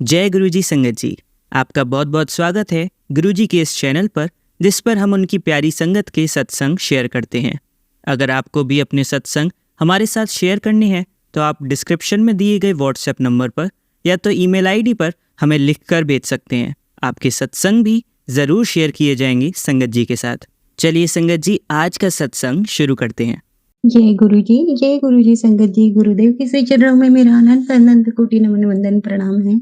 जय गुरुजी संगत जी, आपका बहुत बहुत स्वागत है गुरुजी के इस चैनल पर, जिस पर हम उनकी प्यारी संगत के सत्संग शेयर करते हैं। अगर आपको भी अपने सत्संग हमारे साथ शेयर करने हैं तो आप डिस्क्रिप्शन में दिए गए व्हाट्सएप नंबर पर या तो ईमेल आईडी पर हमें लिखकर भेज सकते हैं। आपके सत्संग भी ज़रूर शेयर किए जाएंगे संगत जी के साथ। चलिए संगत जी, आज का सत्संग शुरू करते हैं। जय गुरु जी संगत जी। गुरुदेव के श्री चरणों में मेरा अनंत अनंत कोटि नमन वंदन प्रणाम है।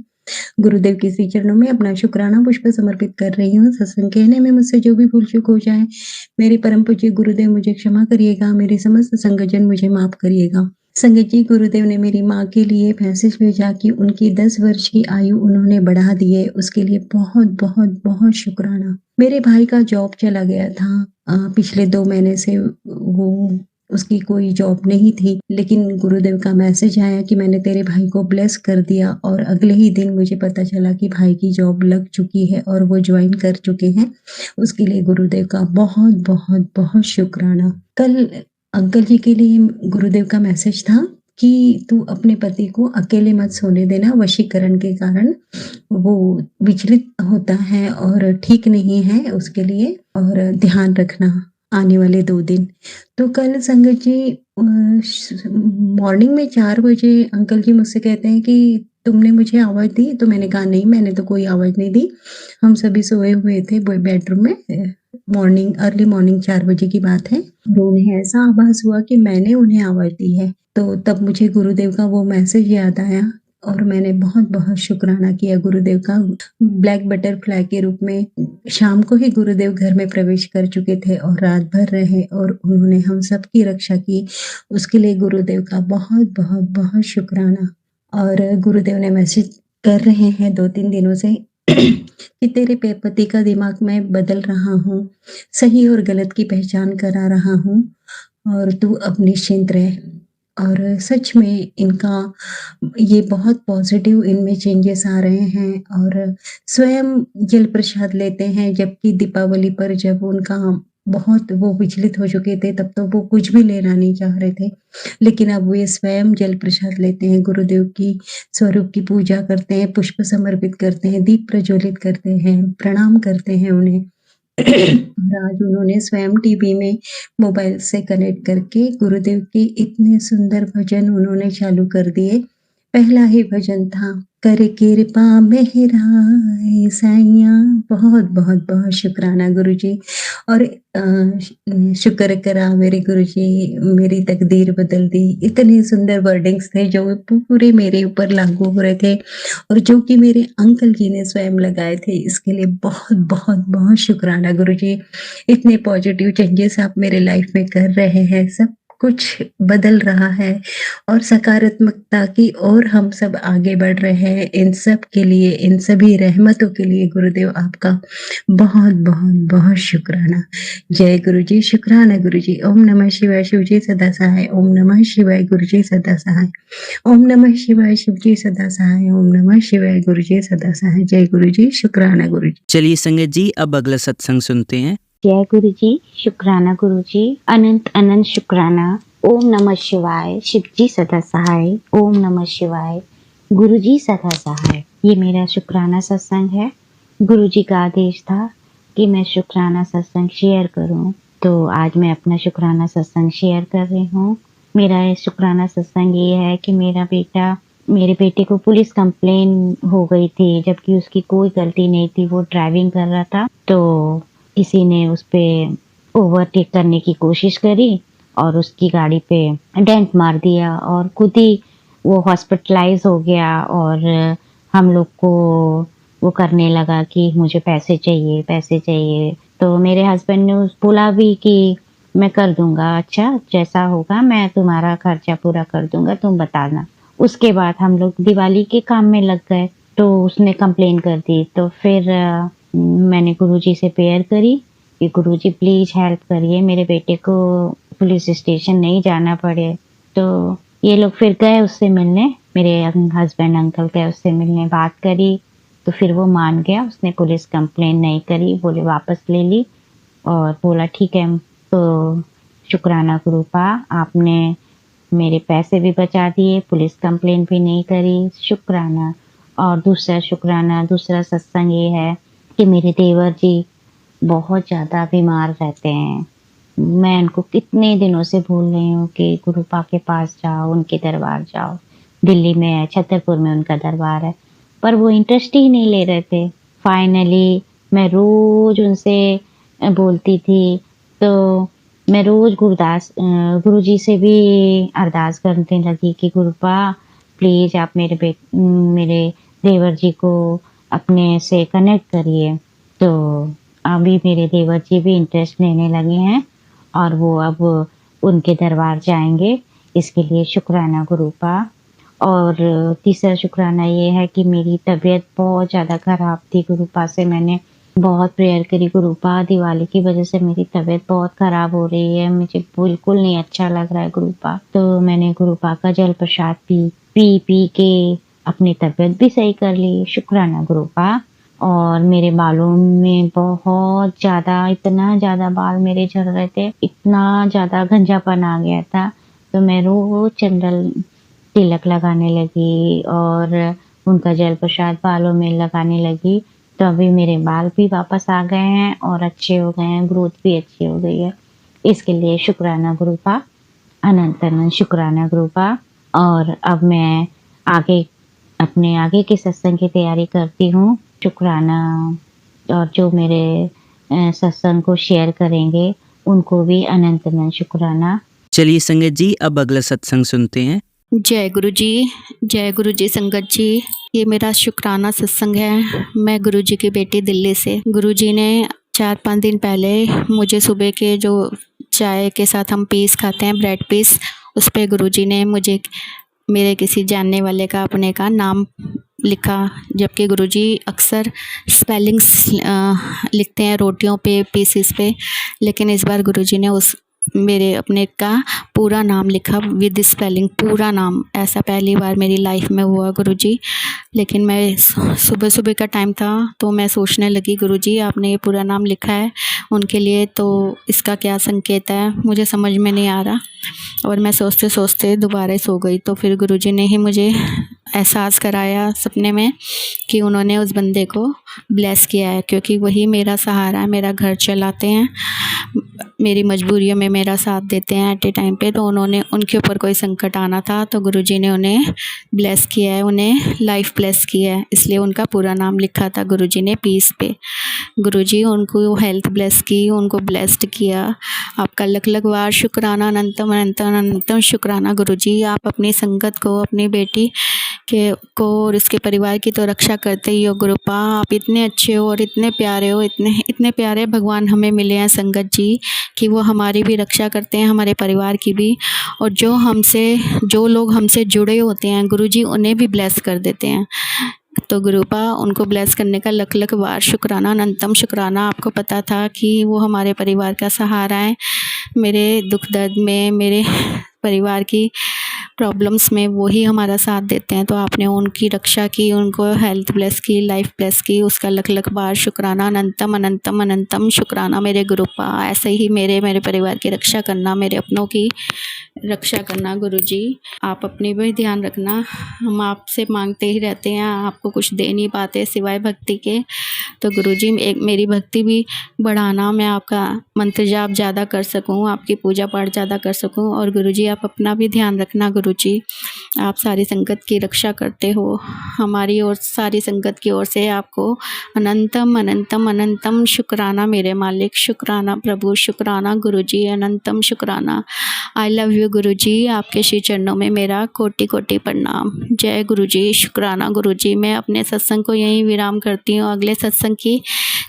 गुरुदेव के श्री चरणों में अपना शुक्राना पुष्प समर्पित कर रही हूँ। सत्संग कहने में मुझसे जो भी भूल चूक हो जाए, मेरे परम पूज्य गुरुदेव मुझे क्षमा करिएगा। मेरे समस्त संगतजन मुझे माफ करिएगा। संगत जी, गुरुदेव ने मेरी माँ के लिए मैसेज भेजा कि उनकी 10 वर्ष की आयु उन्होंने बढ़ा दी है। उसके लिए बहुत बहुत बहुत शुक्राना। मेरे भाई का जॉब चला गया था। पिछले 2 महीने से वो उसकी कोई जॉब नहीं थी, लेकिन गुरुदेव का मैसेज आया कि मैंने तेरे भाई को ब्लेस कर दिया और अगले ही दिन मुझे पता चला कि भाई की जॉब लग चुकी है और वो ज्वाइन कर चुके हैं। उसके लिए गुरुदेव का बहुत बहुत बहुत शुक्राना। कल अंकल जी के लिए गुरुदेव का मैसेज था कि तू अपने पति को अकेले मत सोने देना, वशीकरण के कारण वो विचलित होता है और ठीक नहीं है उसके लिए, और ध्यान रखना आने वाले 2 दिन। तो कल संगत जी मॉर्निंग में 4 बजे अंकल जी मुझसे कहते हैं कि तुमने मुझे आवाज़ दी? तो मैंने कहा नहीं, मैंने तो कोई आवाज़ नहीं दी। हम सभी सोए हुए थे बेडरूम में। अर्ली मॉर्निंग 4 बजे की बात है। तो उन्हें ऐसा आभास हुआ कि मैंने उन्हें आवाज़ दी है। तो तब मुझे गुरुदेव का वो मैसेज याद आया और मैंने बहुत-बहुत शुक्राना किया गुरुदेव का। ब्लैक बटरफ्लाई के रूप में शाम को ही गुरुदेव घर में प्रवेश कर चुके थे और रात भर रहे और उन्होंने हम सबकी रक्षा की। उसके लिए गुरुदेव का बहुत-बहुत बहुत शुक्राना। और गुरुदेव ने मैसेज कर रहे हैं 2-3 दिनों से कि तेरे पति का दिमाग मैं बदल रहा हूँ, सही और गलत की पहचान करा रहा हूँ और तू अब निश्चिंत रह। और सच में इनका ये बहुत पॉजिटिव इनमें चेंजेस आ रहे हैं और स्वयं जल प्रसाद लेते हैं, जबकि दीपावली पर जब उनका बहुत वो विचलित हो चुके थे तब तो वो कुछ भी लेना नहीं चाह रहे थे, लेकिन अब वे स्वयं जल प्रसाद लेते हैं, गुरुदेव की स्वरूप की पूजा करते हैं, पुष्प समर्पित करते हैं, दीप प्रज्वलित करते हैं, प्रणाम करते हैं उन्हें। और आज उन्होंने स्वयं टीवी में मोबाइल से कनेक्ट करके गुरुदेव के इतने सुंदर भजन उन्होंने चालू कर दिए। पहला ही भजन था, कर कृपा मेहराए साइयाँ। बहुत बहुत बहुत शुक्राना गुरुजी। और शुक्र करा मेरे गुरुजी, मेरी तकदीर बदल दी। इतने सुंदर वर्डिंग्स थे जो पूरे मेरे ऊपर लागू हो रहे थे और जो कि मेरे अंकल जी ने स्वयं लगाए थे। इसके लिए बहुत बहुत बहुत शुक्राना गुरुजी। इतने पॉजिटिव चेंजेस आप मेरे लाइफ में कर रहे हैं, सब कुछ बदल रहा है और सकारात्मकता की ओर हम सब आगे बढ़ रहे हैं। इन सब के लिए, इन सभी रहमतों के लिए गुरुदेव आपका बहुत बहुत बहुत शुक्राना। जय गुरुजी, शुक्राना गुरुजी। ओम नमः शिवाय, शिवजी सदा सहाय। ओम नमः शिवाय, गुरुजी सदा सहाय। ओम नमः शिवाय, शिवजी सदा सहाय। ओम नमः शिवाय, गुरुजी सदा सहाय। जय गुरुजी, शुक्राना गुरुजी। चलिए संगत जी, अब अगला सत्संग सुनते हैं। जय गुरु जी, शुक्राना गुरु जी, अनंत अनंत शुक्राना। ओम नमः शिवाय, शिव जी सदा सहाय। ओम नमः शिवाय, गुरु जी सदा सहाय। ये मेरा शुक्राना सत्संग है। गुरु जी का आदेश था कि मैं शुक्राना सत्संग शेयर करूं, तो आज मैं अपना शुक्राना सत्संग शेयर कर रही हूँ। मेरा शुक्राना सत्संग ये है कि मेरे बेटे को पुलिस कंप्लेन हो गई थी, जबकि उसकी कोई गलती नहीं थी। वो ड्राइविंग कर रहा था तो किसी ने उस पे ओवरटेक करने की कोशिश करी और उसकी गाड़ी पे डेंट मार दिया और खुद ही वो हॉस्पिटलाइज हो गया। और हम लोग को वो करने लगा कि मुझे पैसे चाहिए, पैसे चाहिए। तो मेरे हस्बैंड ने बोला भी कि मैं कर दूंगा, अच्छा जैसा होगा मैं तुम्हारा खर्चा पूरा कर दूंगा, तुम बताना। उसके बाद हम लोग दिवाली के काम में लग गए तो उसने कंप्लेन कर दी। तो फिर मैंने गुरुजी से प्रेयर करी कि गुरुजी प्लीज हेल्प करिए, मेरे बेटे को पुलिस स्टेशन नहीं जाना पड़े। तो ये लोग फिर गए उससे मिलने, मेरे हस्बैंड अंकल गए उससे मिलने, बात करी तो फिर वो मान गया। उसने पुलिस कंप्लेन नहीं करी, बोले वापस ले ली और बोला ठीक है। तो शुक्राना गुरुपा, आपने मेरे पैसे भी बचा दिए, पुलिस कंप्लेन भी नहीं करी, शुक्राना। और दूसरा शुक्राना, दूसरा सत्संग ये है कि मेरे देवर जी बहुत ज़्यादा बीमार रहते हैं। मैं उनको कितने दिनों से बोल रही हूँ कि गुरुपा के पास जाओ, उनके दरबार जाओ। दिल्ली में है, छतरपुर में उनका दरबार है, पर वो इंटरेस्ट ही नहीं ले रहे थे। फाइनली मैं रोज़ उनसे बोलती थी, तो मैं रोज़ गुरुजी से भी अरदास करने लगी कि गुरुपा प्लीज़ आप मेरे देवर जी को अपने से कनेक्ट करिए। तो अभी मेरे देवर जी भी इंटरेस्ट लेने लगे हैं और वो अब उनके दरबार जाएंगे। इसके लिए शुक्राना गुरुपा। और तीसरा शुक्राना ये है कि मेरी तबीयत बहुत ज़्यादा ख़राब थी। गुरुपा से मैंने बहुत प्रेयर करी, गुरुपा दिवाली की वजह से मेरी तबीयत बहुत ख़राब हो रही है, मुझे बिल्कुल नहीं अच्छा लग रहा है गुरुपा। तो मैंने गुरुपा का जल प्रसाद पी के अपनी तबीयत भी सही कर ली। शुक्राना गुरुपा। और मेरे बालों में बहुत ज़्यादा, इतना ज़्यादा बाल मेरे झड़ रहे थे, इतना ज़्यादा गंजापन आ गया था। तो मैं रोज़ चंदन तिलक लगाने लगी और उनका जल प्रसाद बालों में लगाने लगी। तो अभी मेरे बाल भी वापस आ गए हैं और अच्छे हो गए हैं, ग्रोथ भी अच्छी हो गई है। इसके लिए शुक्राना गुरुपा, अनंत अनंत शुक्राना गुरुपा। और अब मैं अपने आगे के सत्संग की तैयारी करती हूँ। शुक्राना। और जो मेरे सत्संग को शेयर करेंगे उनको भी अनंत अनंत शुक्राना। चलिए संगत जी, अब अगला सत्संग सुनते हैं। जय गुरु जी संगत जी। ये मेरा शुक्राना सत्संग है। मैं गुरु जी की बेटी दिल्ली से। गुरु जी ने 4-5 दिन पहले मुझे सुबह के जो चाय के साथ हम पीस खाते हैं, ब्रेड पीस, उस पे गुरु जी ने मुझे मेरे किसी जानने वाले का अपने का नाम लिखा। जबकि गुरुजी अक्सर स्पेलिंग्स लिखते हैं रोटियों पे, पीसेस पे, लेकिन इस बार गुरुजी ने मेरे अपने का पूरा नाम लिखा विद स्पेलिंग, पूरा नाम। ऐसा पहली बार मेरी लाइफ में हुआ गुरुजी। लेकिन मैं सुबह सुबह का टाइम था तो मैं सोचने लगी, गुरुजी आपने ये पूरा नाम लिखा है उनके लिए, तो इसका क्या संकेत है, मुझे समझ में नहीं आ रहा। और मैं सोचते सोचते दोबारा सो गई। तो फिर गुरुजी ने ही मुझे एहसास कराया सपने में कि उन्होंने उस बंदे को ब्लेस किया है, क्योंकि वही मेरा सहारा है, मेरा घर चलाते हैं, मेरी मजबूरियों में मेरा साथ देते हैं एट ए टाइम पे। तो उनके ऊपर कोई संकट आना था तो गुरुजी ने उन्हें ब्लेस किया है, उन्हें लाइफ ब्लेस किया है, इसलिए उनका पूरा नाम लिखा था गुरुजी ने पीस पे। गुरुजी उनको हेल्थ ब्लेस की, उनको ब्लेस्ड किया। आपका लख लख बार शुक्राना, अनंतम अनंतम अनंतम शुक्राना गुरुजी। आप अपनी संगत को, अपनी बेटी को और उसके परिवार की तो रक्षा करते ही हो गुरुपा। आप इतने अच्छे हो और इतने प्यारे हो, इतने प्यारे भगवान हमें मिले हैं संगत जी कि वो हमारी भी रक्षा करते हैं, हमारे परिवार की भी। और जो लोग हमसे जुड़े होते हैं गुरुजी उन्हें भी ब्लेस कर देते हैं। तो गुरुपा उनको ब्लेस करने का लख लख बार शुक्राना, अनंतम शुक्राना। आपको पता था कि वो हमारे परिवार का सहारा है, मेरे दुख दर्द में, मेरे परिवार की प्रॉब्लम्स में वो ही हमारा साथ देते हैं। तो आपने उनकी रक्षा की, उनको हेल्थ ब्लेस की, लाइफ ब्लेस की, उसका लख लख बार शुक्राना, अनंतम अनंतम अनंतम शुक्राना मेरे गुरुपा। ऐसे ही मेरे परिवार की रक्षा करना, मेरे अपनों की रक्षा करना गुरुजी। आप अपनी भी ध्यान रखना, हम आपसे मांगते ही रहते हैं, आपको कुछ दे नहीं पाते सिवाय भक्ति के। तो गुरुजी मेरी भक्ति भी बढ़ाना, मैं आपका मंत्र जाप ज़्यादा कर सकूं, आपकी पूजा पाठ ज़्यादा कर सकूं। और गुरुजी आप अपना भी ध्यान रखना गुरुजी। आप सारी संगत की रक्षा करते हो, हमारी और सारी संगत की ओर से आपको अनंतम अनंतम अनंतम शुक्राना मेरे मालिक, शुक्राना प्रभु, शुक्राना गुरुजी, अनंतम शुक्राना। आई लव यू गुरुजी। आपके श्री चरणों में मेरा कोटि कोटि प्रणाम। जय गुरुजी, शुक्राना गुरुजी। मैं अपने सत्संग को यहीं विराम करती हूँ, अगले सत्संग की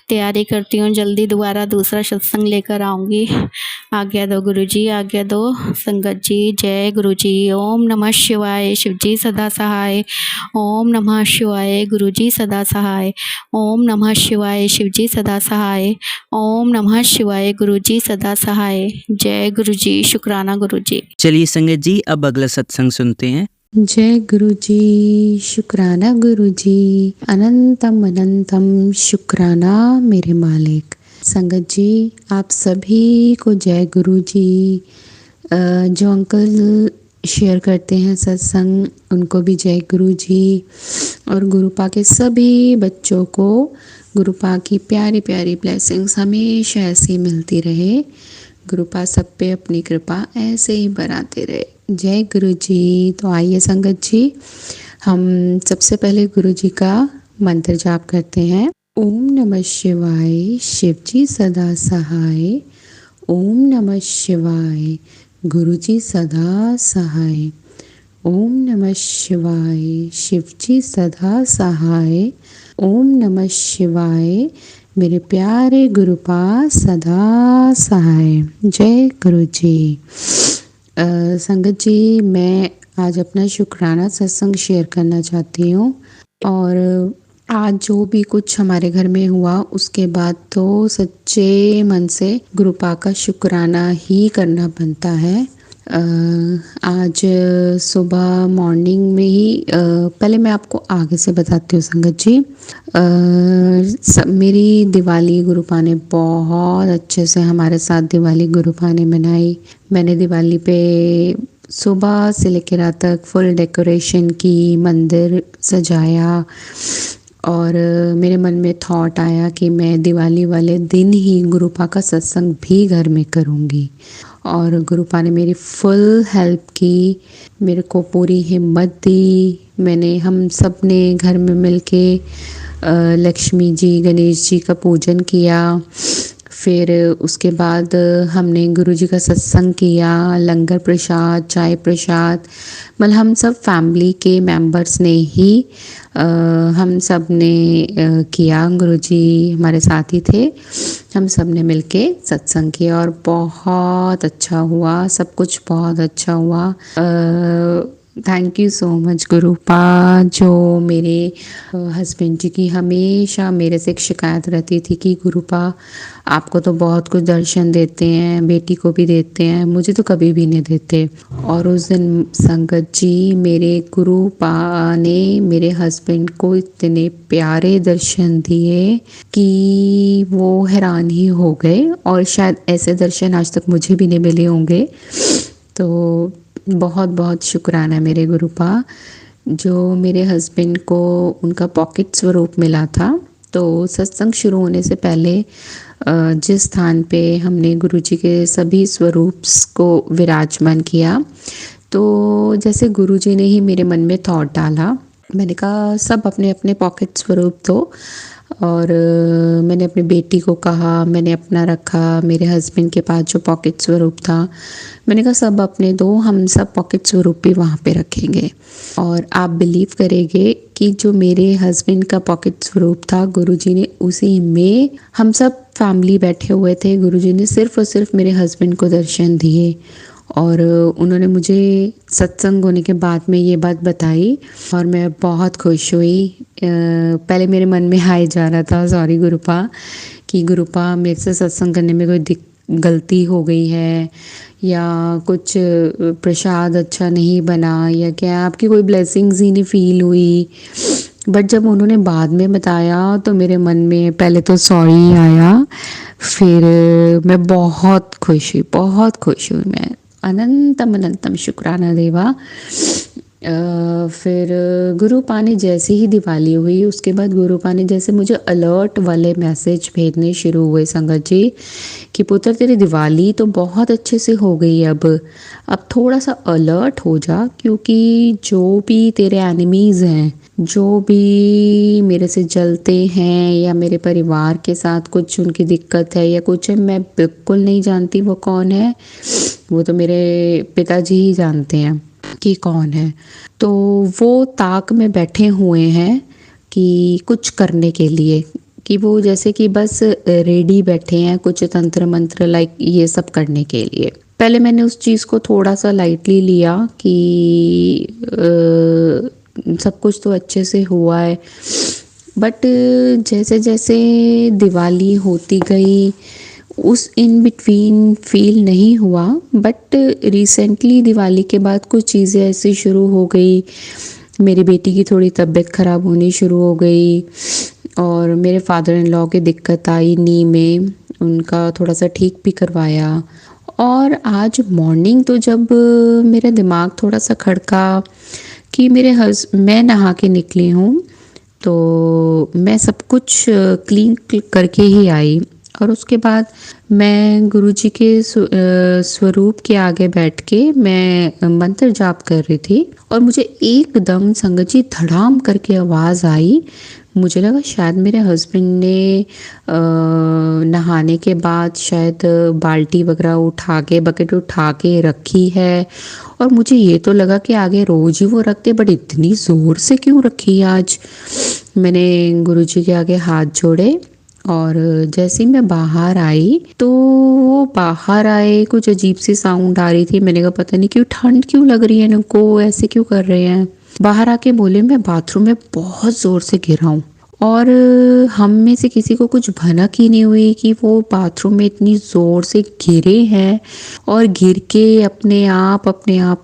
तैयारी करती हूँ, जल्दी दोबारा दूसरा सत्संग लेकर आऊँगी। आज्ञा दो गुरुजी, आज्ञा दो संगत जी। जय गुरुजी। ओम नमः शिवाय, शिवजी सदा सहाय। ओम नमः शिवाय, गुरुजी सदा सहाय। ओम नमः शिवाय, शिवजी सदा सहाय। ओम नमः शिवाय, गुरुजी सदा सहाय। जय गुरुजी, शुक्राना गुरुजी। चलिए संगत जी, अब अगला सत्संग सुनते हैं। जय गुरुजी, शुक्राना गुरुजी, अनंतम अनंतम शुक्राना मेरे मालिक। संगत जी, आप सभी को जय गुरुजी। जो अंकल शेयर करते हैं सत्संग, उनको भी जय गुरु जी। और गुरुपा के सभी बच्चों को गुरुपा की प्यारी प्यारी ब्लेसिंग्स हमेशा ऐसी मिलती रहे। गुरुपा सब पे अपनी कृपा ऐसे ही बनाते रहे। जय गुरु जी। तो आइए संगत जी, हम सबसे पहले गुरु जी का मंत्र जाप करते हैं। ओम नमः शिवाय, शिव जी सदा सहाय। ओम नमः शिवाय, गुरु जी सदा सहाय। ओम नमः शिवाय, शिव जी सदा सहाय। ओम नमः शिवाय, मेरे प्यारे गुरुपा सदा सहाय। जय गुरु जी। संगत जी, मैं आज अपना शुक्राना सत्संग शेयर करना चाहती हूँ। और आज जो भी कुछ हमारे घर में हुआ उसके बाद तो सच्चे मन से गुरुपा का शुक्राना ही करना बनता है। आज सुबह मॉर्निंग में ही पहले मैं आपको आगे से बताती हूँ संगत जी। मेरी दिवाली गुरुपा ने बहुत अच्छे से हमारे साथ दिवाली गुरुपा ने मनाई। मैंने दिवाली पे सुबह से लेकर रात तक फुल डेकोरेशन की, मंदिर सजाया। और मेरे मन में थॉट आया कि मैं दिवाली वाले दिन ही गुरुपा का सत्संग भी घर में करूँगी। और गुरुपा ने मेरी फुल हेल्प की, मेरे को पूरी हिम्मत दी। हम सब ने घर में मिलके लक्ष्मी जी, गणेश जी का पूजन किया। फिर उसके बाद हमने गुरुजी का सत्संग किया, लंगर प्रसाद, चाय प्रसाद, मतलब हम सब फैमिली के मेंबर्स ने ही हम सब ने किया। गुरुजी हमारे साथ ही थे, हम सब ने मिलके सत्संग किया और बहुत अच्छा हुआ, सब कुछ बहुत अच्छा हुआ। Thank you so much गुरुपा। जो मेरे हस्बैंड जी की हमेशा मेरे से एक शिकायत रहती थी कि गुरुपा आपको तो बहुत कुछ दर्शन देते हैं, बेटी को भी देते हैं, मुझे तो कभी भी नहीं देते। और उस दिन संगत जी, मेरे गुरुपा ने मेरे हस्बैंड को इतने प्यारे दर्शन दिए कि वो हैरान ही हो गए। और शायद ऐसे दर्शन आज तक मुझे भी नहीं मिले होंगे। तो बहुत बहुत शुक्राना मेरे गुरुपा, जो मेरे हस्बैंड को उनका पॉकेट स्वरूप मिला था। तो सत्संग शुरू होने से पहले जिस स्थान पे हमने गुरुजी के सभी स्वरूप्स को विराजमान किया, तो जैसे गुरुजी ने ही मेरे मन में थॉट डाला, मैंने कहा सब अपने अपने पॉकेट स्वरूप दो। और मैंने अपनी बेटी को कहा, मैंने अपना रखा, मेरे हस्बैंड के पास जो पॉकेट स्वरूप था, मैंने कहा सब अपने दो, हम सब पॉकेट स्वरूप भी वहाँ पे रखेंगे। और आप बिलीव करेंगे कि जो मेरे हस्बैंड का पॉकेट स्वरूप था, गुरुजी ने उसी में, हम सब फैमिली बैठे हुए थे, गुरुजी ने सिर्फ और सिर्फ मेरे हस्बैंड को दर्शन दिए। और उन्होंने मुझे सत्संग होने के बाद में ये बात बताई और मैं बहुत खुश हुई। पहले मेरे मन में हाय जा रहा था, सॉरी गुरुपा, कि गुरुपा मेरे से सत्संग करने में कोई गलती हो गई है या कुछ प्रसाद अच्छा नहीं बना या क्या, आपकी कोई ब्लेसिंग्स ही नहीं फील हुई। बट जब उन्होंने बाद में बताया तो मेरे मन में पहले तो सॉरी आया, फिर मैं बहुत खुश हुई मैं। अनंतम शुक्राना देवा। फिर गुरुपा ने जैसे ही दिवाली हुई, उसके बाद गुरुपा ने जैसे मुझे अलर्ट वाले मैसेज भेजने शुरू हुए संगत जी, कि पुत्र तेरी दिवाली तो बहुत अच्छे से हो गई, अब थोड़ा सा अलर्ट हो जा, क्योंकि जो भी तेरे एनिमीज़ हैं, जो भी मेरे से जलते हैं या मेरे परिवार के साथ कुछ उनकी दिक्कत है या कुछ है, मैं बिल्कुल नहीं जानती वो कौन है, वो तो मेरे पिताजी ही जानते हैं कि कौन है। तो वो ताक में बैठे हुए हैं कि कुछ करने के लिए, कि वो जैसे कि बस रेडी बैठे हैं कुछ तंत्र मंत्र लाइक ये सब करने के लिए। पहले मैंने उस चीज़ को थोड़ा सा लाइटली लिया कि सब कुछ तो अच्छे से हुआ है। बट जैसे जैसे दिवाली होती गई, उस इन बिटवीन फील नहीं हुआ। बट रिसेंटली दिवाली के बाद कुछ चीज़ें ऐसी शुरू हो गई, मेरी बेटी की थोड़ी तबीयत ख़राब होनी शुरू हो गई और मेरे फादर इन लॉ की दिक्कत आई नी में, उनका थोड़ा सा ठीक भी करवाया। और आज मॉर्निंग तो जब मेरा दिमाग थोड़ा सा खड़का कि मैं नहा के निकली हूँ, तो मैं सब कुछ क्लीन करके ही आई। और उसके बाद मैं गुरुजी के स्वरूप के आगे बैठ के मैं मंत्र जाप कर रही थी और मुझे एकदम संगत जी धड़ाम करके आवाज़ आई। मुझे लगा शायद मेरे हस्बैंड ने नहाने के बाद शायद बाल्टी वगैरह उठा के, बकेट उठा के रखी है। और मुझे ये तो लगा कि आगे रोज ही वो रखते, बट इतनी ज़ोर से क्यों रखी आज। मैंने गुरुजी के आगे हाथ जोड़े और जैसे ही मैं बाहर आई तो वो बाहर आए, कुछ अजीब सी साउंड आ रही थी। मैंने कहा पता नहीं क्यों, ठंड क्यों लग रही है इनको, ऐसे क्यों कर रहे हैं। बाहर आके बोले मैं बाथरूम में बहुत ज़ोर से गिरा हूँ। और हम में से किसी को कुछ भनक ही नहीं हुई कि वो बाथरूम में इतनी ज़ोर से गिरे हैं और गिर के अपने आप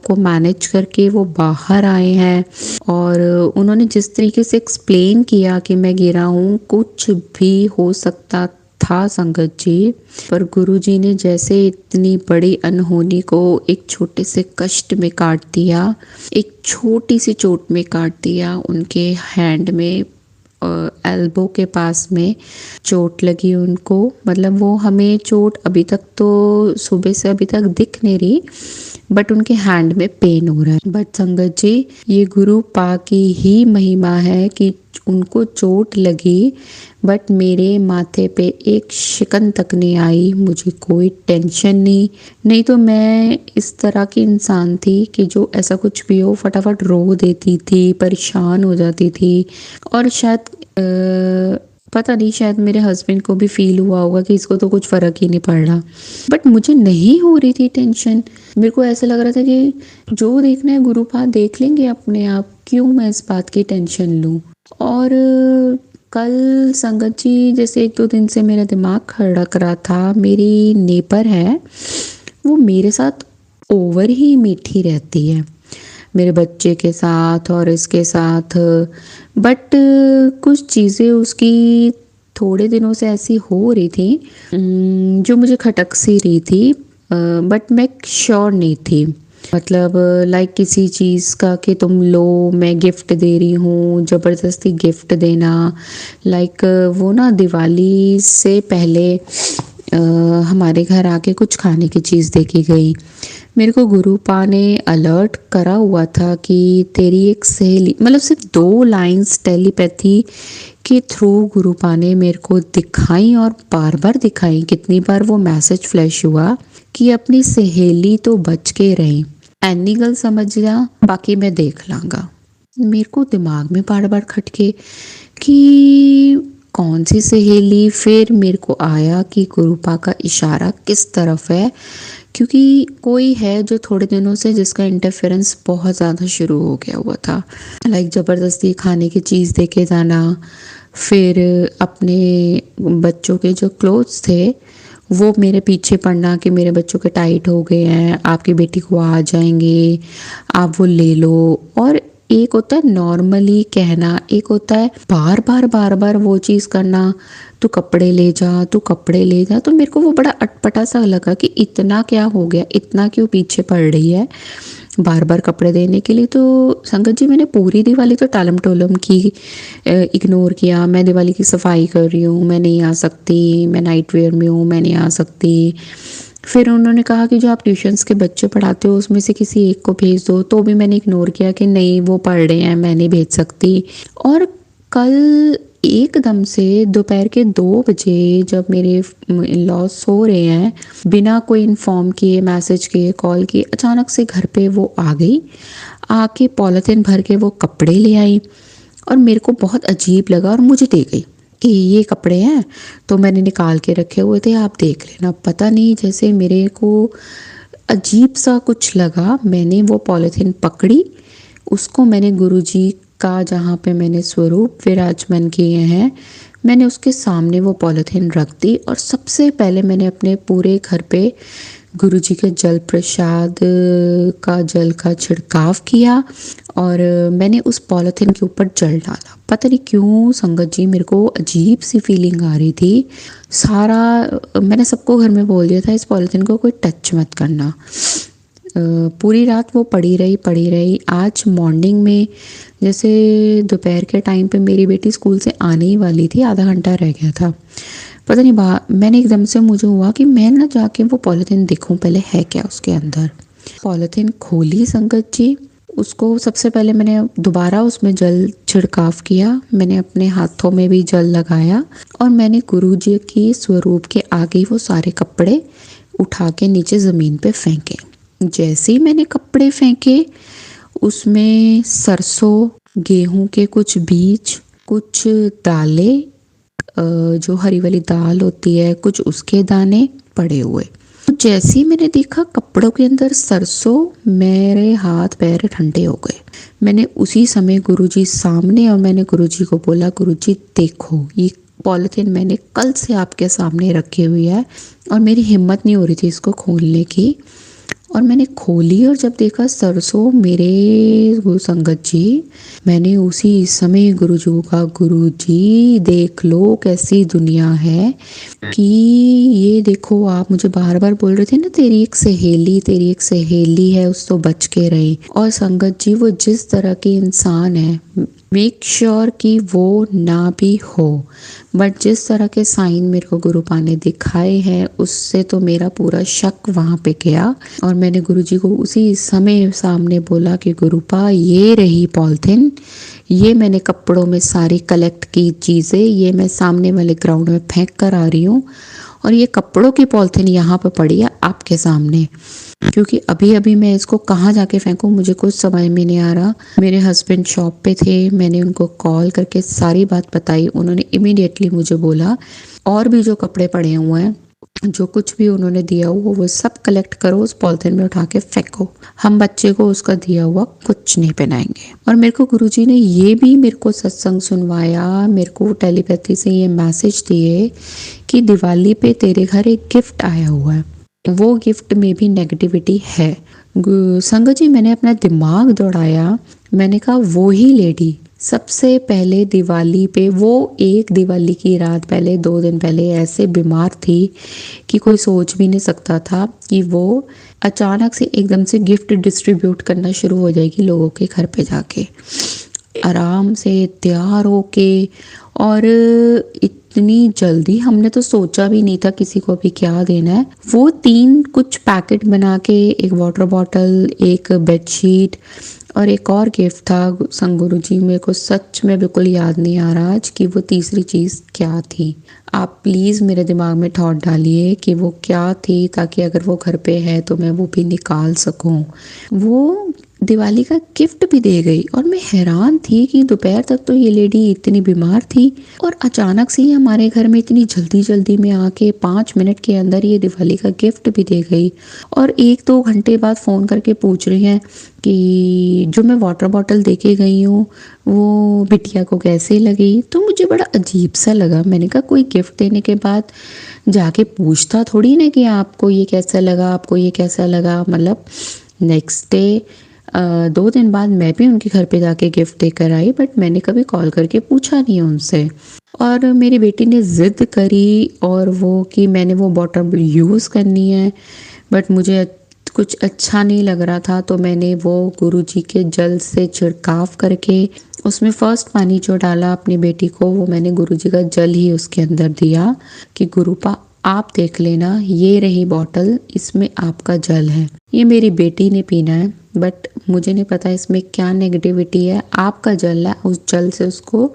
को मैनेज करके वो बाहर आए हैं। और उन्होंने जिस तरीके से एक्सप्लेन किया कि मैं गिरा हूँ, कुछ भी हो सकता था संगत जी, पर गुरुजी ने जैसे इतनी बड़ी अनहोनी को एक छोटे से कष्ट में काट दिया, एक छोटी सी चोट में काट दिया। उनके हैंड में एल्बो के पास में चोट लगी उनको। मतलब वो हमें चोट अभी तक तो सुबह से अभी तक दिख नहीं रही, बट उनके हैंड में पेन हो रहा है। बट संगत जी, ये गुरु पा की ही महिमा है कि उनको चोट लगी बट मेरे माथे पे एक शिकन तक नहीं आई, मुझे कोई टेंशन नहीं तो मैं इस तरह की इंसान थी कि जो ऐसा कुछ भी हो फटाफट रो देती थी, परेशान हो जाती थी। और शायद पता नहीं, शायद मेरे हस्बैंड को भी फील हुआ होगा कि इसको तो कुछ फ़र्क ही नहीं पड़ रहा, बट मुझे नहीं हो रही थी टेंशन। मेरे को ऐसा लग रहा था कि जो देखना है गुरुपा देख लेंगे अपने आप, क्यों मैं इस बात की टेंशन लूँ। और कल संगत जी, जैसे 1-2 दिन से मेरा दिमाग खड़क रहा था, मेरी नेबर है वो मेरे साथ ओवर ही मीठी रहती है, मेरे बच्चे के साथ और इसके साथ। बट कुछ चीज़ें उसकी थोड़े दिनों से ऐसी हो रही थी जो मुझे खटक सी रही थी, बट मैं श्योर नहीं थी। मतलब लाइक किसी चीज़ का कि तुम लो, मैं गिफ्ट दे रही हूँ, ज़बरदस्ती गिफ्ट देना। लाइक वो ना दिवाली से पहले हमारे घर आके कुछ खाने की चीज़ देखी गई। मेरे को गुरुपा ने अलर्ट करा हुआ था कि तेरी एक सहेली, मतलब सिर्फ 2 लाइंस टेलीपैथी के थ्रू गुरुपा ने मेरे को दिखाई और बार बार दिखाई। कितनी बार वो मैसेज फ्लैश हुआ कि अपनी सहेली तो बच के रही, एनिगल समझ जा, बाकी मैं देख लांगा। मेरे को दिमाग में बार बार खटके कि कौन सी सहेली। फिर मेरे को आया कि गुरुपा का इशारा किस तरफ है, क्योंकि कोई है जो थोड़े दिनों से जिसका इंटरफेरेंस बहुत ज़्यादा शुरू हो गया हुआ था। लाइक ज़बरदस्ती खाने की चीज़ देके जाना, फिर अपने बच्चों के जो क्लोथ्स थे वो मेरे पीछे पड़ना कि मेरे बच्चों के टाइट हो गए हैं, आपकी बेटी को आ जाएंगे, आप वो ले लो। और एक होता है नॉर्मली कहना, एक होता है बार बार वो चीज़ करना, तू कपड़े ले जा, तू कपड़े ले जा। तो मेरे को वो बड़ा अटपटा सा लगा कि इतना क्या हो गया, इतना क्यों पीछे पड़ रही है बार बार कपड़े देने के लिए। तो संगत जी, मैंने पूरी दिवाली तो टालम टोलम की, इग्नोर किया। मैं दिवाली की सफाई कर रही हूँ, मैं नहीं आ सकती, मैं नाइट वेयर में हूँ, मैं नहीं आ सकती। फिर उन्होंने कहा कि जो आप ट्यूशन्स के बच्चे पढ़ाते हो उसमें से किसी एक को भेज दो, तो भी मैंने इग्नोर किया कि नहीं वो पढ़ रहे हैं, मैं नहीं भेज सकती। और कल एकदम से दोपहर के 2 बजे जब मेरे इन-लॉज सो रहे हैं, बिना कोई इन्फॉर्म किए, मैसेज किए, कॉल किए, अचानक से घर पे वो आ गई, आके पॉलिथीन भर के वो कपड़े ले आई और मेरे को बहुत अजीब लगा और मुझे दे गई कि ये कपड़े हैं, तो मैंने निकाल के रखे हुए थे, आप देख लेना। पता नहीं, जैसे मेरे को अजीब सा कुछ लगा, मैंने वो पॉलिथीन पकड़ी, उसको मैंने गुरुजी का जहाँ पे मैंने स्वरूप विराजमान किए हैं, मैंने उसके सामने वो पॉलिथीन रख दी। और सबसे पहले मैंने अपने पूरे घर पे गुरुजी के जल प्रसाद का जल का छिड़काव किया और मैंने उस पॉलिथीन के ऊपर जल डाला। पता नहीं क्यों संगत जी मेरे को अजीब सी फीलिंग आ रही थी। मैंने सबको घर में बोल दिया था इस पॉलिथीन को कोई टच मत करना। पूरी रात वो पड़ी रही। आज मॉर्निंग में जैसे दोपहर के टाइम पे मेरी बेटी स्कूल से आने ही वाली थी, आधा घंटा रह गया था। पता नहीं मैंने एकदम से मुझे हुआ कि मैं ना जाके वो पॉलिथीन देखूं पहले है क्या उसके अंदर। पॉलिथीन खोली संगत जी, उसको सबसे पहले मैंने दोबारा उसमें जल छिड़काव किया। मैंने अपने हाथों में भी जल लगाया और मैंने गुरुजी की स्वरूप के आगे वो सारे कपड़े उठा के नीचे ज़मीन पे फेंके। जैसे ही मैंने कपड़े फेंके उसमें सरसों, गेहूं के कुछ बीज, कुछ दालें, जो हरी वाली दाल होती है, कुछ उसके दाने पड़े हुए। तो जैसे ही मैंने देखा कपड़ों के अंदर सरसों, मेरे हाथ पैर ठंडे हो गए। मैंने उसी समय गुरुजी सामने और मैंने गुरुजी को बोला, गुरुजी देखो ये पॉलिथीन मैंने कल से आपके सामने रखी हुई है और मेरी हिम्मत नहीं हो रही थी इसको खोलने की। और मैंने खोली और जब देखा सरसों, मेरे गुरु संगत जी, मैंने उसी समय गुरुजी को कहा, गुरुजी देख लो कैसी दुनिया है कि ये देखो आप मुझे बार बार बोल रहे थे ना तेरी एक सहेली है उस तो बच के रही। और संगत जी वो जिस तरह के इंसान है मेक श्योर कि वो ना भी हो, बट जिस तरह के साइन मेरे को गुरुपा ने दिखाए हैं उससे तो मेरा पूरा शक वहाँ पे गया। और मैंने गुरुजी को उसी समय सामने बोला कि गुरुपा ये रही पॉलिथीन, ये मैंने कपड़ों में सारी कलेक्ट की चीज़ें, ये मैं सामने वाले ग्राउंड में फेंक कर आ रही हूँ और ये कपड़ों की पॉलिथीन यहाँ पे पड़ी है आपके सामने, क्योंकि अभी अभी मैं इसको कहाँ जाके फेंकूं मुझे कुछ समझ में नहीं आ रहा। मेरे हस्बैंड शॉप पे थे, मैंने उनको कॉल करके सारी बात बताई। उन्होंने इमीडिएटली मुझे बोला और भी जो कपड़े पड़े हुए हैं, जो कुछ भी उन्होंने दिया हुआ वो सब कलेक्ट करो, उस पॉलिथीन में उठा के फेंको, हम बच्चे को उसका दिया हुआ कुछ नहीं पहनाएंगे। और मेरे को गुरुजी ने ये भी मेरे को सत्संग सुनवाया, मेरे को टेलीपैथी से ये मैसेज दिए कि दिवाली पे तेरे घर एक गिफ्ट आया हुआ है, वो गिफ्ट में भी नेगेटिविटी है। संगत जी मैंने अपना दिमाग दौड़ाया, मैंने कहा वो ही लेडी सबसे पहले दिवाली पे, वो एक दिवाली की रात पहले 2 दिन पहले ऐसे बीमार थी कि कोई सोच भी नहीं सकता था कि वो अचानक से एकदम से गिफ्ट डिस्ट्रीब्यूट करना शुरू हो जाएगी लोगों के घर पे जाके, आराम से तैयार होके। और इतनी जल्दी हमने तो सोचा भी नहीं था किसी को भी क्या देना है। वो 3 कुछ पैकेट बना के, एक वाटर बॉटल, एक बेडशीट और एक और गिफ्ट था संग गुरुजी, मेरे को सच में बिल्कुल याद नहीं आ रहा आज कि वो तीसरी चीज़ क्या थी। आप प्लीज़ मेरे दिमाग में थॉट डालिए कि वो क्या थी, ताकि अगर वो घर पे है तो मैं वो भी निकाल सकूं। वो दिवाली का गिफ्ट भी दे गई और मैं हैरान थी कि दोपहर तक तो ये लेडी इतनी बीमार थी और अचानक से ही हमारे घर में इतनी जल्दी में आके 5 मिनट के अंदर ये दिवाली का गिफ्ट भी दे गई। और 1-2 घंटे बाद फ़ोन करके पूछ रही हैं कि जो मैं वाटर बॉटल दे के गई हूँ वो बिटिया को कैसे लगी। तो मुझे बड़ा अजीब सा लगा। मैंने कहा कोई गिफ्ट देने के बाद जाके पूछता थोड़ी ना कि आपको ये कैसा लगा, आपको ये कैसा लगा। मतलब नेक्स्ट डे 2 दिन बाद मैं भी उनके घर पे जाके गिफ्ट देकर आई, बट मैंने कभी कॉल करके पूछा नहीं उनसे। और मेरी बेटी ने ज़िद करी और वो कि मैंने वो बॉटल यूज़ करनी है, बट मुझे कुछ अच्छा नहीं लग रहा था, तो मैंने वो गुरुजी के जल से छिड़काव करके उसमें फर्स्ट पानी जो डाला अपनी बेटी को, वो मैंने गुरुजी का जल ही उसके अंदर दिया कि गुरुपा आप देख लेना, ये रही बॉटल, इसमें आपका जल है, ये मेरी बेटी ने पीना है, बट मुझे नहीं पता इसमें क्या नेगेटिविटी है, आपका जल है, उस जल से उसको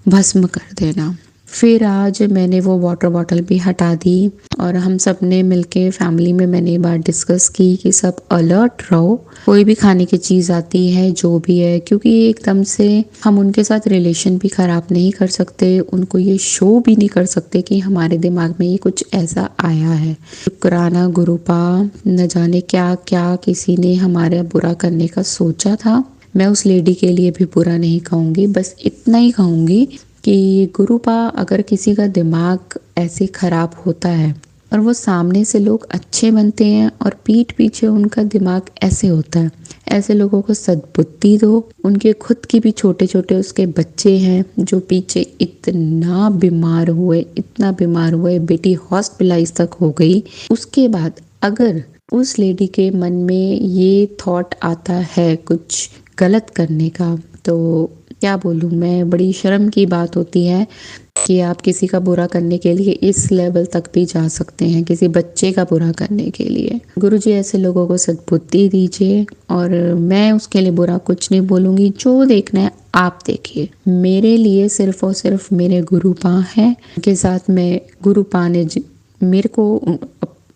भस्म कर देना। फिर आज मैंने वो वाटर बॉटल भी हटा दी और हम सब ने मिलके फैमिली में मैंने ये बात डिस्कस की कि सब अलर्ट रहो, कोई भी खाने की चीज़ आती है जो भी है, क्योंकि एकदम से हम उनके साथ रिलेशन भी ख़राब नहीं कर सकते, उनको ये शो भी नहीं कर सकते कि हमारे दिमाग में ये कुछ ऐसा आया है। शुक्राना गुरुपा, न जाने क्या क्या किसी ने हमारा बुरा करने का सोचा था। मैं उस लेडी के लिए भी बुरा नहीं कहूँगी, बस इतना ही कहूँगी कि गुरुपा अगर किसी का दिमाग ऐसे ख़राब होता है और वो सामने से लोग अच्छे बनते हैं और पीठ पीछे उनका दिमाग ऐसे होता है। ऐसे लोगों को सद्बुद्धि दो। उनके खुद की भी छोटे छोटे उसके बच्चे हैं जो पीछे इतना बीमार हुए, इतना बीमार हुए, बेटी हॉस्पिटलाइज तक हो गई। उसके बाद अगर उस लेडी के मन में ये थॉट आता है कुछ गलत करने का, तो क्या बोलूँ मैं, बड़ी शर्म की बात होती है कि आप किसी का बुरा करने के लिए इस लेवल तक भी जा सकते हैं, किसी बच्चे का बुरा करने के लिए। गुरुजी ऐसे लोगों को सद्बुद्धि दीजिए और मैं उसके लिए बुरा कुछ नहीं बोलूँगी। जो देखना है आप देखिए। मेरे लिए सिर्फ और सिर्फ मेरे गुरुपा हैं, के साथ में गुरुपा ने मेरे को,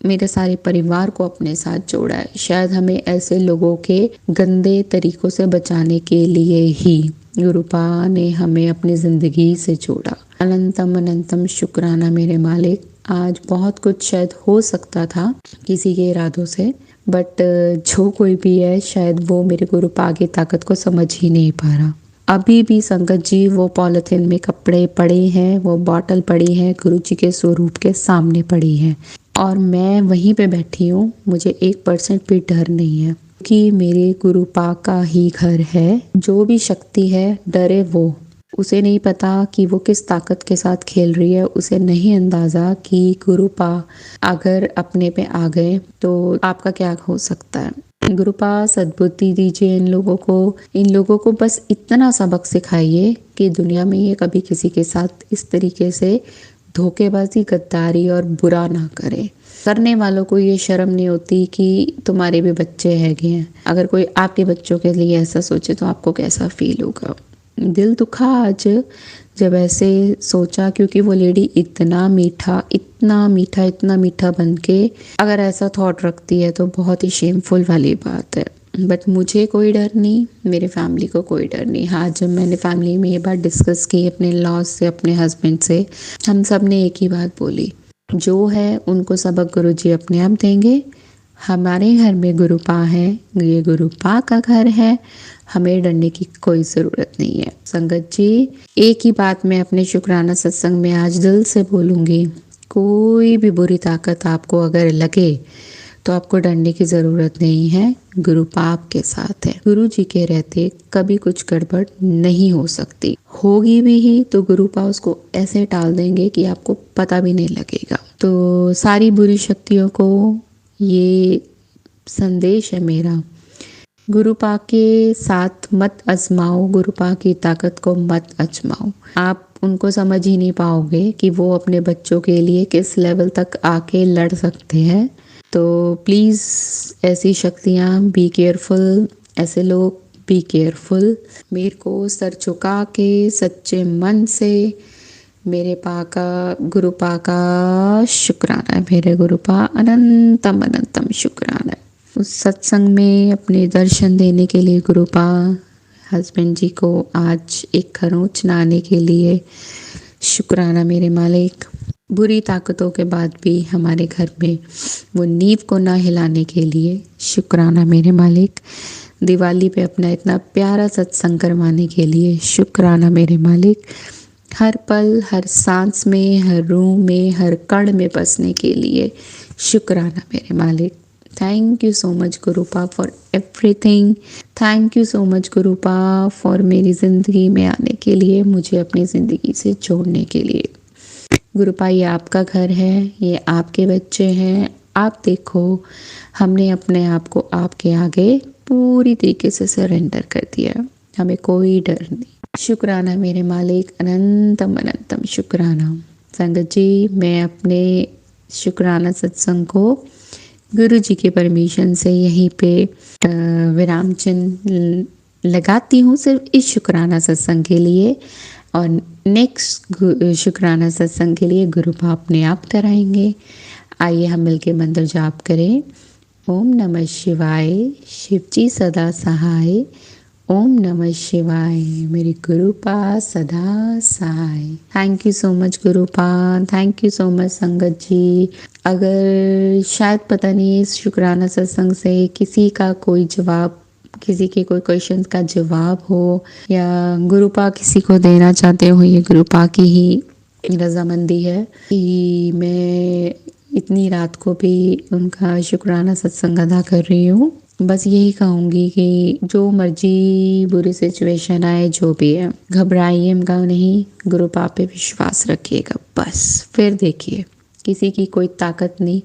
मेरे सारे परिवार को अपने साथ जोड़ा है। शायद हमें ऐसे लोगों के गंदे तरीकों से बचाने के लिए ही गुरुपा ने हमें अपनी ज़िंदगी से जोड़ा। अनंतम अनंतम शुक्राना मेरे मालिक। आज बहुत कुछ शायद हो सकता था किसी के इरादों से, बट जो कोई भी है शायद वो मेरे गुरुपा की ताकत को समझ ही नहीं पा रहा। अभी भी संगत जी वो पॉलिथीन में कपड़े पड़े हैं, वो बॉटल पड़ी है, गुरुजी के स्वरूप के सामने पड़ी है और मैं वहीं पे बैठी हूँ। मुझे 1% भी डर नहीं है कि मेरे गुरुपा का ही घर है। जो भी शक्ति है डरे वो, उसे नहीं पता कि वो किस ताकत के साथ खेल रही है। उसे नहीं अंदाज़ा कि गुरुपा अगर अपने पे आ गए तो आपका क्या हो सकता है। गुरुपा सद्बुद्धि दीजिए इन लोगों को बस इतना सबक सिखाइए कि दुनिया में ये कभी किसी के साथ इस तरीके से धोखेबाजी, गद्दारी और बुरा ना करे। करने वालों को ये शर्म नहीं होती कि तुम्हारे भी बच्चे हैगे हैं। अगर कोई आपके बच्चों के लिए ऐसा सोचे तो आपको कैसा फील होगा। दिल दुखा आज जब ऐसे सोचा, क्योंकि वो लेडी इतना मीठा बन के अगर ऐसा थॉट रखती है तो बहुत ही शेमफुल वाली बात है। बट मुझे कोई डर नहीं, मेरे फैमिली को कोई डर नहीं। हाँ, जब मैंने फैमिली में ये बात डिस्कस की अपने लॉस से, अपने हस्बैंड से, हम सब ने एक ही बात बोली, जो है उनको सबक गुरुजी अपने आप देंगे। हमारे घर में गुरुपा है, ये गुरुपा का घर है, हमें डरने की कोई ज़रूरत नहीं है। संगत जी, एक ही बात मैं अपने शुक्राना सत्संग में आज दिल से बोलूँगी, कोई भी बुरी ताकत आपको अगर लगे तो आपको डरने की ज़रूरत नहीं है। गुरुपा आपके साथ है। गुरु जी के रहते कभी कुछ गड़बड़ नहीं हो सकती, होगी भी ही तो गुरुपा उसको ऐसे टाल देंगे कि आपको पता भी नहीं लगेगा। तो सारी बुरी शक्तियों को ये संदेश है मेरा, गुरुपा के साथ मत आजमाओ, गुरुपा की ताकत को मत आजमाओ। आप उनको समझ ही नहीं पाओगे कि वो अपने बच्चों के लिए किस लेवल तक आके लड़ सकते हैं। तो प्लीज़ ऐसी शक्तियाँ बी केयरफुल, ऐसे लोग बी केयरफुल। मेरे को सर झुका के सच्चे मन से मेरे गुरुपा का शुक्राना है। मेरे गुरुपा अनंतम अनंतम शुक्राना है। उस सत्संग में अपने दर्शन देने के लिए गुरुपा, हस्बैंड जी को आज एक खरोंच लाने के लिए शुक्राना मेरे मालिक। बुरी ताकतों के बाद भी हमारे घर में वो नींव को ना हिलाने के लिए शुक्राना मेरे मालिक। दिवाली पे अपना इतना प्यारा सत्संग करवाने के लिए शुक्राना मेरे मालिक। हर पल, हर सांस में, हर रूह में, हर कण में बसने के लिए शुक्राना मेरे मालिक। Thank you so much गुरुपा for everything. Thank you so much गुरुपा for मेरी ज़िंदगी में आने के लिए, मुझे अपनी ज़िंदगी से जोड़ने के लिए। गुरुपा, ये आपका घर है, ये आपके बच्चे हैं। आप देखो, हमने अपने आप को आपके आगे पूरी तरीके से सरेंडर कर दिया, हमें कोई डर नहीं। शुक्राना मेरे मालिक, अनंतम अनंतम शुक्राना। संगत जी, मैं अपने शुक्राना सत्संग को गुरु जी के परमिशन से यहीं पे विराम चिन्ह लगाती हूँ, सिर्फ इस शुक्राना सत्संग के लिए। और नेक्स्ट शुक्राना सत्संग के लिए गुरुपा अपने आप कराएंगे। आइए हम मिलके मंत्र जाप करें। ओम नमः शिवाय, शिव जी सदा सहाय। ओम नमः शिवाय, मेरी गुरुपा सदा सहाय। थैंक यू सो मच गुरुपा, थैंक यू सो मच संगत जी। अगर शायद पता नहीं इस शुक्राना सत्संग से किसी का कोई जवाब, किसी के कोई क्वेश्चन का जवाब हो, या गुरुपा किसी को देना चाहते हो, ये गुरुपा की ही रजामंदी है कि मैं इतनी रात को भी उनका शुक्राना सत्संग अदा कर रही हूँ। बस यही कहूँगी कि जो मर्जी बुरी सिचुएशन आए, जो भी है, घबराइएगा नहीं, गुरु पाप पे विश्वास रखिएगा बस। फिर देखिए, किसी की कोई ताकत नहीं,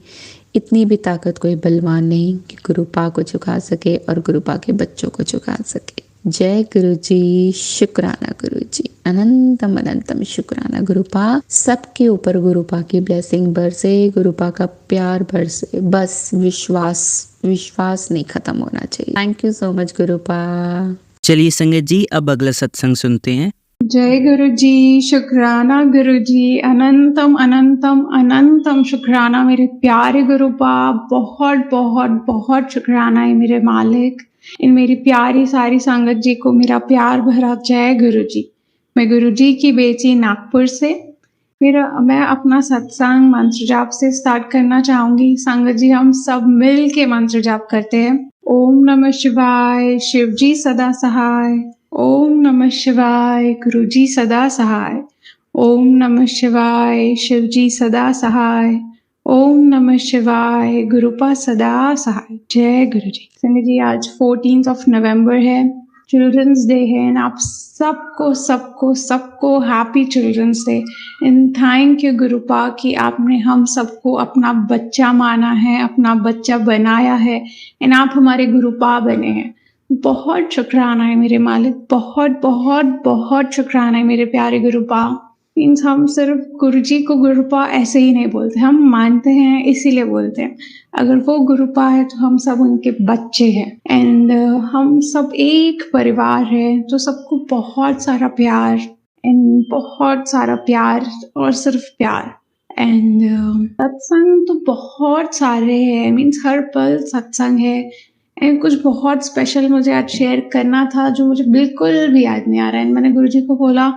इतनी भी ताकत कोई बलवान नहीं कि गुरु पा को झुका सके और गुरु पा के बच्चों को झुका सके। जय गुरु जी, शुक्राना गुरु जी, अनंतम अनंतम शुक्राना गुरु पा। सबके ऊपर गुरु पा की ब्लेसिंग बरसे, गुरु पा का प्यार बरसे, बस विश्वास नहीं खत्म होना चाहिए। थैंक यू सो मच गुरु पा। चलिए संगत जी, अब अगला सत्संग सुनते हैं। जय गुरु जी, शुक्राना गुरु जी, अनंतम अनंतम अनंतम शुक्राना मेरे प्यारे गुरु पा। बहुत बहुत बहुत शुक्राना है मेरे मालिक। इन मेरी प्यारी सारी संगत जी को मेरा प्यार भरा जय गुरु जी। मैं गुरु जी की बेटी नागपुर से। मैं अपना सत्संग मंत्र जाप से स्टार्ट करना चाहूंगी। संगत जी, हम सब मिल के मंत्र जाप करते हैं। ओम नमः शिवाय, शिव जी सदा सहाय। ओम नमः शिवाय, गुरु जी सदा सहाय। ओम नमः शिवाय, शिव जी सदा सहाय। ओम नमः शिवाय, गुरुपा सदा सहाय। जय गुरु जी। संगत जी, आज 14 नवंबर है, चिल्ड्रंस डे है। आप सबको सबको सबको happy children's day. And thank you गुरुपा कि आपने हम सबको अपना बच्चा माना है, अपना बच्चा बनाया है, एंड आप हमारे गुरुपा बने हैं। बहुत शुक्राना है मेरे मालिक, बहुत बहुत बहुत शुक्राना है मेरे प्यारे गुरुपा। मीन्स हम सिर्फ गुरुजी को गुरुपा ऐसे ही नहीं बोलते, हम मानते हैं इसीलिए बोलते हैं। अगर वो गुरुपा है तो हम सब उनके बच्चे हैं, एंड हम सब एक परिवार है। तो सबको बहुत सारा प्यार, एंड बहुत सारा प्यार और सिर्फ प्यार। एंड सत्संग तो बहुत सारे हैं, मीन्स हर पल सत्संग है। एंड कुछ बहुत स्पेशल मुझे आज शेयर करना था जो मुझे बिल्कुल भी याद नहीं आ रहा है। मैंने गुरुजी को बोला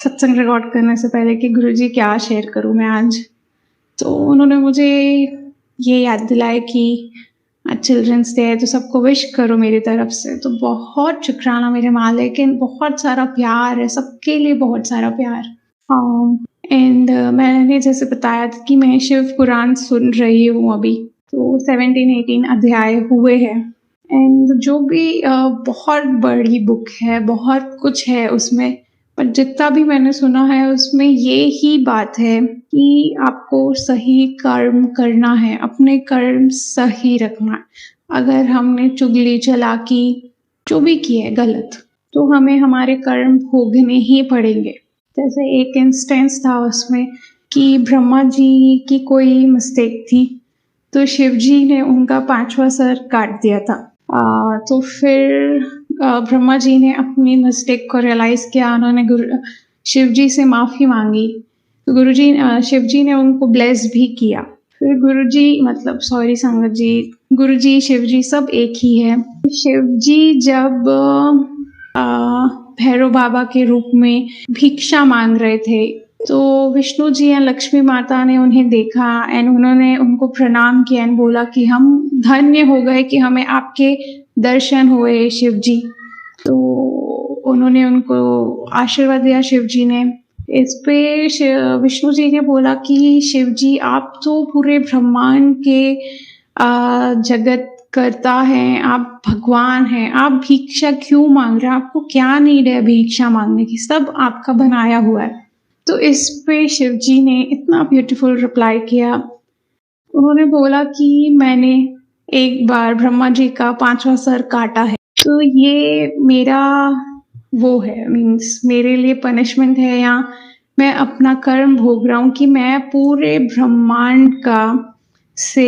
सत्संग रिकॉर्ड करने से पहले कि गुरुजी क्या शेयर करूं मैं आज। तो उन्होंने मुझे ये याद दिलाया कि आज चिल्ड्रंस डे है, तो सबको विश करो मेरी तरफ से। तो बहुत शुक्राना मेरे मालिक, बहुत सारा प्यार है सबके लिए, बहुत सारा प्यार। एंड मैंने जैसे बताया था कि मैं शिव पुराण सुन रही हूँ अभी, तो 17-18 अध्याय हुए हैं। एंड जो भी बहुत बड़ी बुक है, बहुत कुछ है उसमें, पर जितना भी मैंने सुना है उसमें ये ही बात है कि आपको सही कर्म करना है, अपने कर्म सही रखना है। अगर हमने चुगली चालाकी जो भी की है गलत, तो हमें हमारे कर्म भोगने ही पड़ेंगे। जैसे एक इंस्टेंस था उसमें कि ब्रह्मा जी की कोई मिस्टेक थी, तो शिव जी ने उनका 5वां सर काट दिया था। तो फिर ब्रह्मा जी ने अपनी मिस्टेक को रियलाइज किया, उन्होंने शिव जी से माफ़ी मांगी। तो शिव जी ने उनको ब्लेस भी किया। फिर गुरु जी शिव जी सब एक ही है। शिव जी जब भैरव बाबा के रूप में भिक्षा मांग रहे थे, तो विष्णु जी या लक्ष्मी माता ने उन्हें देखा एंड उन्होंने उनको प्रणाम किया एंड बोला कि हम धन्य हो गए कि हमें आपके दर्शन हुए शिव जी। तो उन्होंने उनको आशीर्वाद दिया शिव जी ने। इस पे विष्णु जी ने बोला कि शिव जी आप तो पूरे ब्रह्मांड के जगत करता है, आप भगवान हैं, आप भिक्षा क्यों मांग रहे हैं? आपको क्या नीड है भिक्षा मांगने की? सब आपका बनाया हुआ है। तो इस पे शिव जी ने इतना ब्यूटीफुल रिप्लाई किया। उन्होंने बोला कि मैंने एक बार ब्रह्मा जी का 5वां सर काटा है, तो ये मेरा वो है, मीन्स मेरे लिए पनिशमेंट है, या मैं अपना कर्म भोग रहा हूँ कि मैं पूरे ब्रह्मांड का से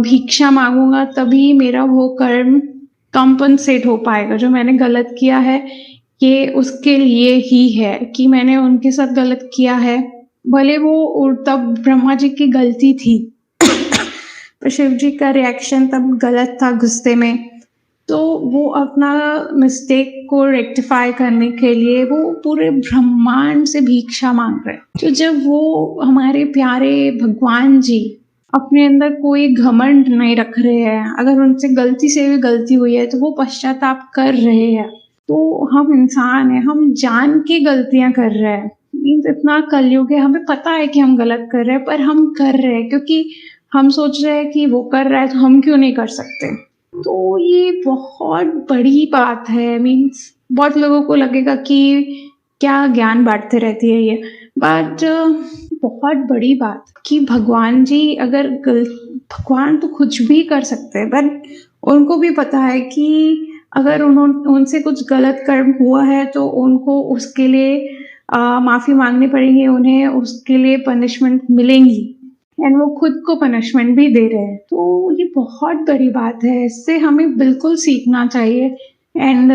भिक्षा मांगूंगा, तभी मेरा वो कर्म कंपनसेट हो पाएगा। जो मैंने गलत किया है ये उसके लिए ही है कि मैंने उनके साथ गलत किया है, भले वो तब ब्रह्मा जी की गलती थी पर शिव जी का रिएक्शन तब गलत था गुस्से में। तो वो अपना मिस्टेक को रेक्टिफाई करने के लिए वो पूरे ब्रह्मांड से भिक्षा मांग रहे। तो जब वो हमारे प्यारे भगवान जी अपने अंदर कोई घमंड नहीं रख रहे हैं, अगर उनसे गलती से भी गलती हुई है तो वो पश्चाताप कर रहे हैं। तो हम इंसान हैं, हम जान के गलतियां कर रहे हैं, मीन्स इतना कलयुग है, हमें पता है कि हम गलत कर रहे हैं, पर हम कर रहे हैं क्योंकि हम सोच रहे हैं कि वो कर रहा है तो हम क्यों नहीं कर सकते। तो ये बहुत बड़ी बात है। मीन्स बहुत लोगों को लगेगा कि क्या ज्ञान बांटते रहती है ये, बट बहुत बड़ी बात कि भगवान जी अगर भगवान तो कुछ भी कर सकते हैं, बट उनको भी पता है कि अगर उनसे कुछ गलत कर्म हुआ है तो उनको उसके लिए माफ़ी मांगनी पड़ेगी, उन्हें उसके लिए पनिशमेंट मिलेंगी, एंड वो खुद को पनिशमेंट भी दे रहे हैं। तो ये बहुत बड़ी बात है, इससे हमें बिल्कुल सीखना चाहिए। एंड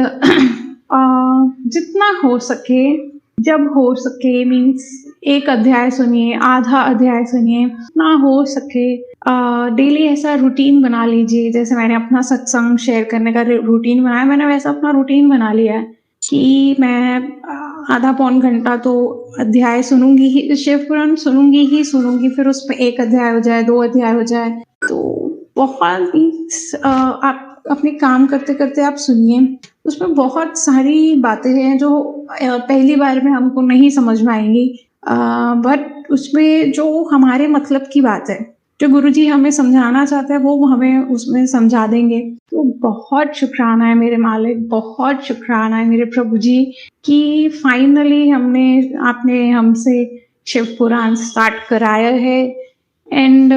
जितना हो सके, जब हो सके, मीन्स एक अध्याय सुनिए, आधा अध्याय सुनिए, ना हो सके डेली ऐसा रूटीन बना लीजिए। जैसे मैंने अपना सत्संग शेयर करने का रूटीन बनाया, मैंने वैसा अपना रूटीन बना लिया है कि मैं आधा पौन घंटा तो अध्याय सुनूंगी ही, शिव पुराण सुनूंगी, फिर उसमें एक अध्याय हो जाए, 2 अध्याय हो जाए, तो बहुत आप अपने काम करते करते आप सुनिए। उसमें बहुत सारी बातें हैं जो पहली बार में हमको नहीं समझ में आएंगी, बट उसमें जो हमारे मतलब की बात है, जो गुरुजी हमें समझाना चाहते हैं, वो हमें उसमें समझा देंगे। तो बहुत शुक्राना है मेरे मालिक, बहुत शुक्राना है मेरे प्रभु जी कि फाइनली आपने हमसे शिव पुराण स्टार्ट कराया है। एंड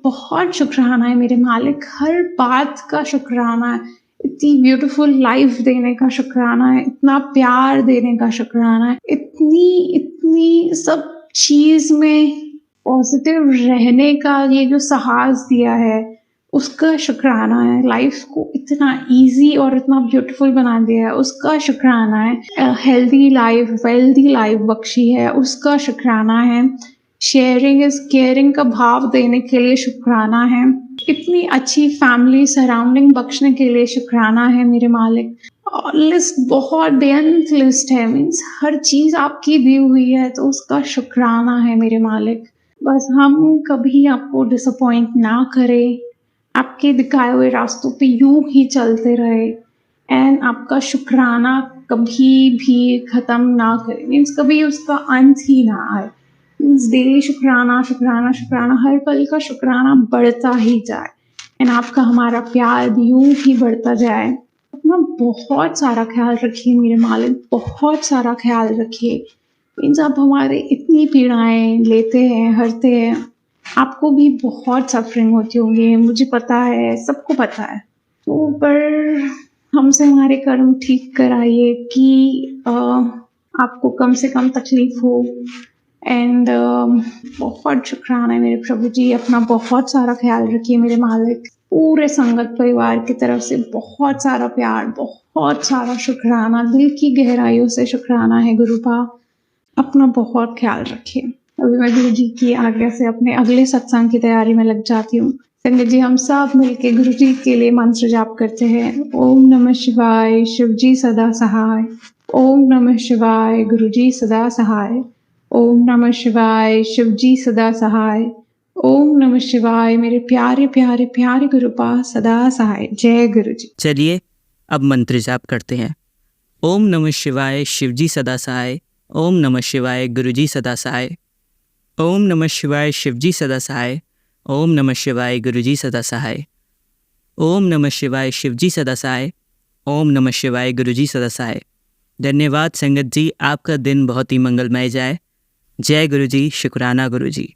बहुत शुक्राना है मेरे मालिक, हर बात का शुक्राना है, इतनी ब्यूटीफुल लाइफ देने का शुक्राना है, इतना प्यार देने का शुक्राना है, इतनी सब चीज में पॉजिटिव रहने का ये जो साहस दिया है उसका शुक्राना है। लाइफ को इतना इजी और इतना ब्यूटीफुल बना दिया है उसका शुक्राना है। हेल्दी लाइफ, वेल्दी लाइफ बख्शी है उसका शुक्राना है। शेयरिंग इज केयरिंग का भाव देने के लिए शुक्राना है। इतनी अच्छी फैमिली सराउंडिंग बख्शने के लिए शुक्राना है मेरे मालिक। लिस्ट बहुत बेअंत लिस्ट है, मीन्स हर चीज आपकी दी हुई है तो उसका शुक्राना है मेरे मालिक। बस हम कभी आपको डिसअपॉइंट ना करें, आपके दिखाए हुए रास्तों पे यूं ही चलते रहे, एंड आपका शुक्राना कभी भी खत्म ना करें, मीन्स कभी उसका अंत ही ना आए। मीन्स डेली शुक्राना शुक्राना शुक्राना, हर पल का शुक्राना बढ़ता ही जाए, एंड आपका हमारा प्यार भी यूं ही बढ़ता जाए। अपना बहुत सारा ख्याल रखिए मेरे मालिक, बहुत सारा ख्याल रखिए। मीन्स आप हमारे इतनी पीड़ाएं लेते हैं, हरते हैं, आपको भी बहुत सफरिंग होती होंगी, मुझे पता है, सबको पता है। तो पर हमसे हमारे कर्म ठीक कराइए कि आपको कम से कम तकलीफ हो। एंड बहुत शुक्राना है मेरे प्रभु जी, अपना बहुत सारा ख्याल रखिए मेरे मालिक। पूरे संगत परिवार की तरफ से बहुत सारा प्यार, बहुत सारा शुक्राना, दिल की गहराइयों से शुक्राना है गुरुपा। अपना बहुत ख्याल रखिए। अभी मैं गुरु जी की आज्ञा से अपने अगले सत्संग की तैयारी में लग जाती हूँ। संगत जी, हम सब मिलके गुरु जी के लिए मंत्र जाप करते हैं। ओम नमः शिवाय, शिव जी सदा सहाय। ओम नमः शिवाय, गुरु जी सदा सहाय। ओम नमः शिवाय, शिव जी सदा सहाय। ओम नमः शिवाय, मेरे प्यारे प्यारे प्यारे गुरुपा सदा सहाय। जय गुरु जी। चलिए अब मंत्र जाप करते हैं। ओम नमः शिवाय, शिवजी सदा सहाय। ओम नमः शिवाय, गुरुजी सदा सहाय। ओम नमः शिवाय, शिवजी सदा सहाय। ओम नमः शिवाय, गुरुजी सदा सहाय। ओम नमः शिवाय, शिवजी सदा सहाय। ओम नमः शिवाय, गुरुजी सदा सहाय। धन्यवाद संगत जी, आपका दिन बहुत ही मंगलमय जाए। जय गुरुजी, शुक्राना गुरुजी।